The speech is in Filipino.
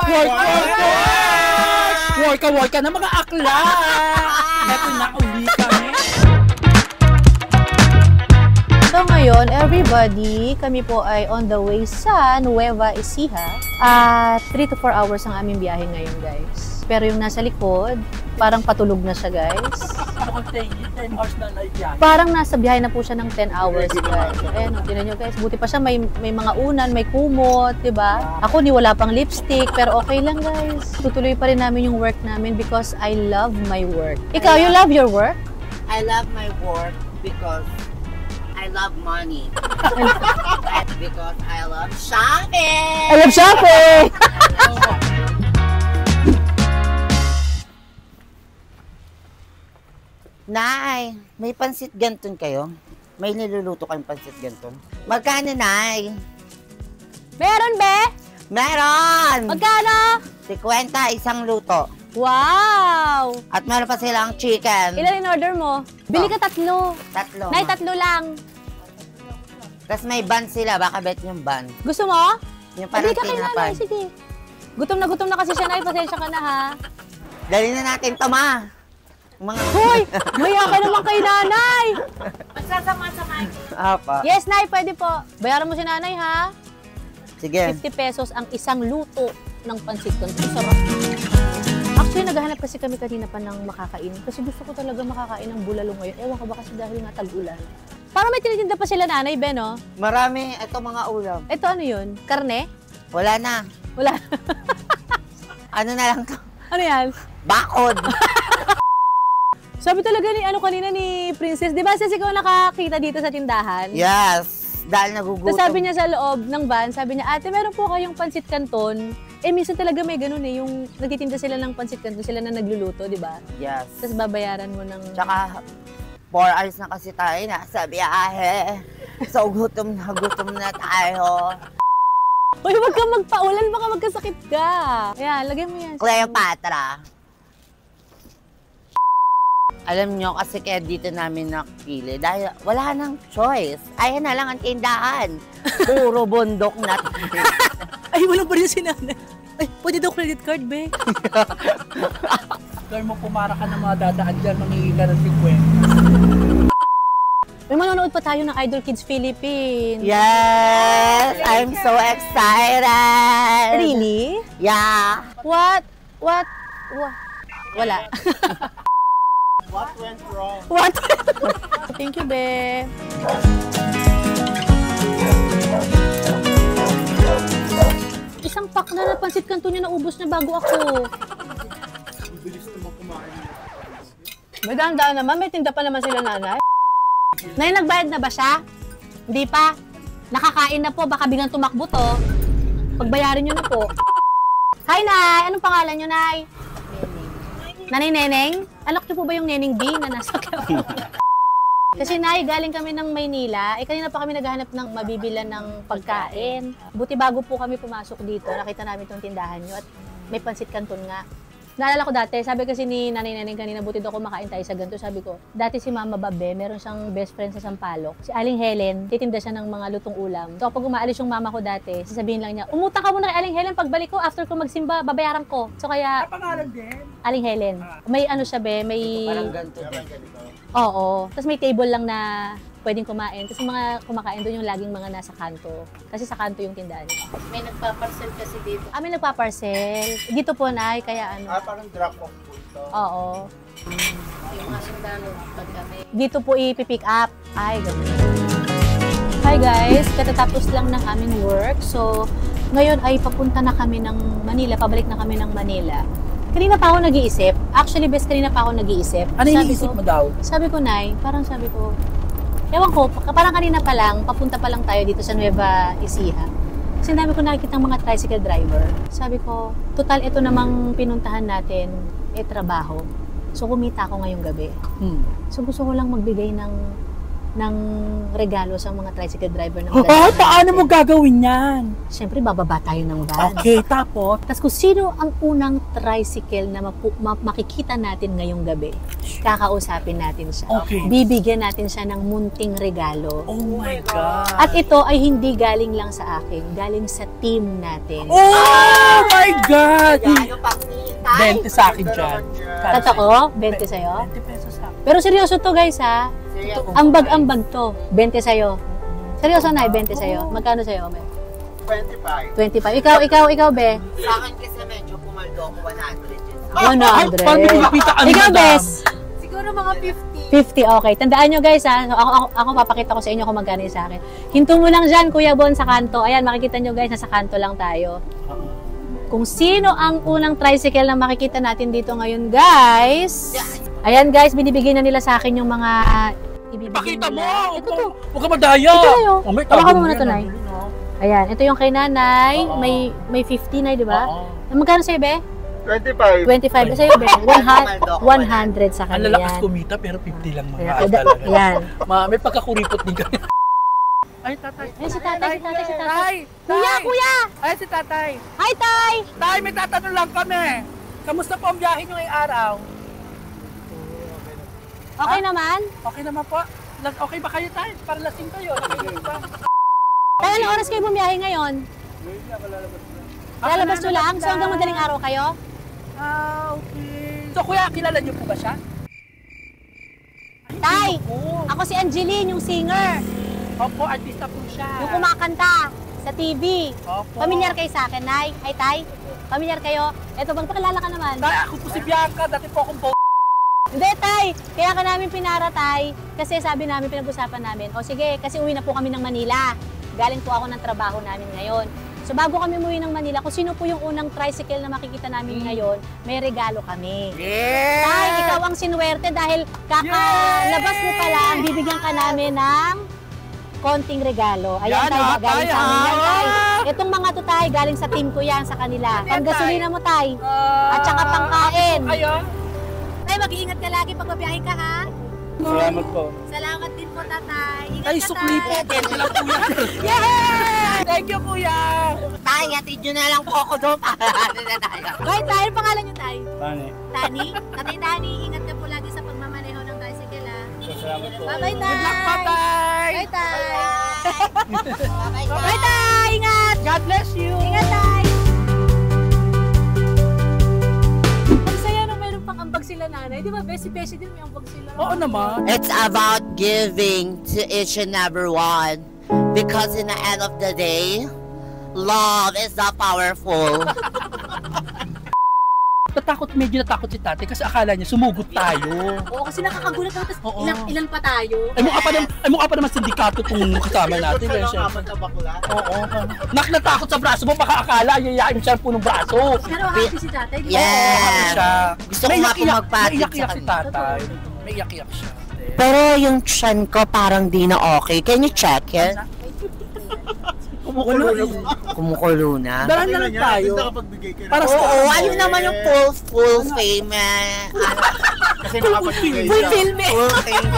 Work ka na mga akla! Eto na, uli kami. So ngayon, everybody, kami po ay on the way sa Nueva Ecija. 3 to 4 hours ang aming biyahe ngayon, guys. Pero yung nasa likod, parang patulog na siya, guys. 10 hours na biyahe. Parang nasa biyahe na po siya ng 10 hours, guys. Ayan, tinan nyo, guys. Buti pa siya, may mga unan, may kumot, diba? Ako, wala pang lipstick, pero okay lang, guys. Tutuloy pa rin namin yung work namin because I love my work. Ikaw, you love your work? I love my work because I love money. Because I love shopping. I love shopping! Nay, may pansit ganton kayo? May niluluto kayong pansit ganton? Magkano, Nay? Meron, be? Meron! Magkano? 50, isang luto. Wow! At meron pa silang chicken. Ilan in order mo? Bili ka 3. Tatlo. Nay, 3 lang. Tapos may bun sila, baka bet yung bun. Gusto mo? Yung parang Hindi ka kay nanay, tinapan. sige. Gutom na kasi siya, Nay. Pasensya ka na, ha? Dali na natin to, ma. Mga... Hoy! Maya ka naman kay nanay! Magsasama sa mic. Apa. Yes, Nay, pwede po. Bayaran mo si nanay, ha? Sige. 50 pesos ang isang luto ng pansit canton. Sarap. Actually, naghahanap kasi kami kanina pa ng makakain. Kasi gusto ko talaga makakain ng bulalo ngayon. Ewan ko ba kasi dahil nga tag-ulan. Parang may tinitinda pa sila nanay, Ben, no? Marami. Ito mga ulam. Ito ano yun? Karne? Wala na. Wala. Ano na lang to? Ano yan? Bakod. Sabi talaga ni kanina ni Princess, di ba sis ikaw nakakita dito sa tindahan? Yes. Dahil nagugutom. So sabi niya sa loob ng van, sabi niya, ate, meron po kayong pansit canton. Eh, minsan talaga may ganun eh, yung nagtitinda sila ng pansit canton, sila na nagluluto, di ba? Yes. Tapos babayaran mo ng... Tsaka, 4 hours na kasi tayo nasa biyahe. So, gutom na tayo. Uy, wag kang magpaulan, baka magkasakit ka. Ayan, lagay mo yan. Cleopatra. Alam nyo, kasi kaya dito namin nakpili dahil wala nang choice. Ayan na lang ang tindahan. Puro bundok na. Ay, wala pa rin si nanay. Ay, pwede daw credit card, be. Kaya mo pumara ka ng mga dadaan dyan, mangingi ka ng 50. May manonood pa tayo ng Idol Kids Philippines. Yes! I'm so excited! Really? Yeah! What? Wala. What went wrong? What? Thank you, be. Isang pack na napansit canton niya naubos na bago ako. Bilis naman kumain. May daan naman, may tinda pa naman sila nanay. Nay, nagbayad na ba siya? Hindi pa. Nakakain na po, baka biglang tumakbo to. Pagbayarin niyo na po. Hi, Nay! Anong pangalan niyo, Nay? Nanay Neneng? Alok niyo po ba yung Neneng B na nasa Kasi Nay, galing kami ng Maynila. Kanina pa kami naghahanap ng mabibilan ng pagkain. Buti bago po kami pumasok dito, nakita namin itong tindahan niyo at may pansit canton nga. Naalala ko dati, sabi kasi ni Nanay Neneng kanina, buti daw kumakain tayo sa ganito. Sabi ko, dati si Mama Babe, meron siyang best friend sa Sampaloc. Si Aling Helen, titinda siya ng mga lutong ulam. So pag umaalis yung mama ko dati, sasabihin lang niya, umutang ka muna kay Aling Helen, pagbalik ko, after ko magsimba, babayaran ko. So kaya, Pangalan din? Aling Helen. May ano siya, be, may... Parang ganito din. Oo. Tapos may table lang na pwedeng kumain. Tapos yung mga kumakain doon yung laging mga nasa kanto. Kasi sa kanto yung tindahan. May nagpa-parcel kasi dito. May nagpa-parcel. Dito po, Nay, kaya ano. Parang drop off po ito. Oo. Yung mga sundalo, pag kami. Dito po ipipick up. Ay, ganun. Hi guys, katatapos lang ng aming work. So, ngayon ay papunta na kami ng Manila. Pabalik na kami ng Manila. Kanina pa ako nag-iisip. Actually, best kanina pa ako nag-iisip. Ano iniisip mo daw? Sabi ko, Nay, sabi ko, ewan ko, parang kanina pa lang, papunta pa lang tayo dito sa Nueva Ecija. Kasi dami ko nakikita ng mga tricycle driver. Sabi ko, total ito namang pinuntahan natin, trabaho. So kumita ako ngayong gabi. So gusto ko lang magbigay ng ng regalo sa mga tricycle driver ng Oh, paano mo gagawin yan? Siyempre, bababa tayo ng van. Okay, tapos? Tapos kung sino ang unang tricycle na makikita natin ngayong gabi, kakausapin natin siya. Okay. Bibigyan natin siya ng munting regalo. Oh my God. At ito ay hindi galing lang sa akin, galing sa team natin. Oh my God! Ano pang 20 sa akin dyan. Totoo? 20 sa'yo? 20 pesos sa akin. Pero seryoso to guys ha. Ambag-ambag to. 20 sa'yo. Seryoso na, 20 sa'yo. Magkano sa'yo, Ome? 25. 25. Ikaw, Be? Sa akin kasi medyo pumaldo ako 100 yun. 100. Paano pinipita ka ni Ikaw, Madam? Bes? Siguro mga 50. 50, okay. Tandaan nyo guys ha. So, ako papakita ko sa inyo kung magkano yung sa akin. Hinto mo lang dyan, Kuya Bon, sa kanto. Ayan, makikita nyo guys, nasa kanto lang tayo. Kung sino ang unang tricycle na makikita natin dito ngayon, guys. Ayan guys, binibigay na nila sa akin yung mga ibibigay Pakita mo! nila. Ito to. Huwag ka madaya! Ito tayo. Oh, may Hawakan tago mo muna yan, to, Nay. nandun, no? Ayan, ito yung kay nanay. Oo. May 50 na, di ba? Oo. Magkano sa'yo, Be? 25. 25. Sa'yo, Be? 100 sa Ang kanya lalakas yan. kumita pero 50 lang mga Ayan. talaga. Ayan. May pagkakuripot din kami. Ay, tatay. Ayan, si tatay. Tay! Kuya! Ay, si tatay. Hi, tay! Tay, may tatanong lang kami. Kamusta po ang biyahe nyo ngayong araw? Okay naman? Okay naman po. Okay ba kayo, tay? Para lasing kayo. Okay ba? Tay, anong oras kayo bumiyahe ngayon? Lalabas nyo lang? So hanggang madaling araw kayo? Okay. So, kuya, kilala niyo po ba siya? Tay! Oo. Ako si Angeline, yung singer. Opo, artista po siya. Yung kumakanta sa TV. Opo. Pamilyar kayo sa akin, Nay? Hi, Tay? Pamilyar kayo? Eto, magpakilala ka naman. Tay, ako po si Bianca. Dati po akong Hindi, Tay. Kaya ka namin pinara, Tay. Kasi sabi namin, pinag-usapan namin, o sige, kasi uwi na po kami ng Manila. Galing po ako ng trabaho namin ngayon. So bago kami umuwi ng Manila, kung sino po yung unang tricycle na makikita namin ngayon, may regalo kami. Yeah! Tay, ikaw ang sinuwerte dahil kakalabas mo pa lang, bibigyan ka namin ng konting regalo. Ayan, Yan, Tay, ah, galing Tay, sa amin yan, Tay. ah. Itong mga to, Tay, galing sa team ko yan, sa kanila. Ano yan, Panggasolina Tay? mo, Tay. At saka pangkain. Kayo? Tay, mag-iingat ka lagi pag mabiyahe ka, ha? Salamat po. Salamat din po, Tatay. Ingat Ay, ka, sukli po. Tay. Pwede lang po yan. Yeah! Thank you, kuya. Tay, hatid nyo na lang po ako doon. Ano na tayo? Bye, Tay. Ano pangalan niyo, Tay? Tani. Tani? Tatay Tani, ingat ka po lagi sa pagmamaneho ng tricycle, ha? Salamat po. Bye-bye, Tay. Good luck po, tay. Bye, Tay. Bye-bye. Bye, Tay. Ingat. God bless you. Ingat, Tay. Ang saya nung mayroon pang ambag sila, nanay. Di ba, besi-besi din may ambag sila. Oo naman. It's about giving to each and every one. Because in the end of the day, love is not powerful. Medyo natakot si tatay kasi akala niya sumugot tayo. Oo, kasi nakakagulat ako. Tapos Oo. ilan pa tayo. Ay mukha pa naman sindikato itong kasama natin. Oo. Natakot sa braso mo, baka akala yayain siya po ng braso. Pero happy si tatay. Di ba? Yeah. Siya. Gusto ko nga po magpatid sa Naiyak-iyak si kanya. tatay. May iyak-iyak siya. Pero yung chan ko parang di na okay. Can you check it? Kumukulo. Kumukulo na. Dalan na lang tayo. Para sa Oo, ayun naman yung full fame. Kasi nakapagbigay Full siya. film eh. Full fame.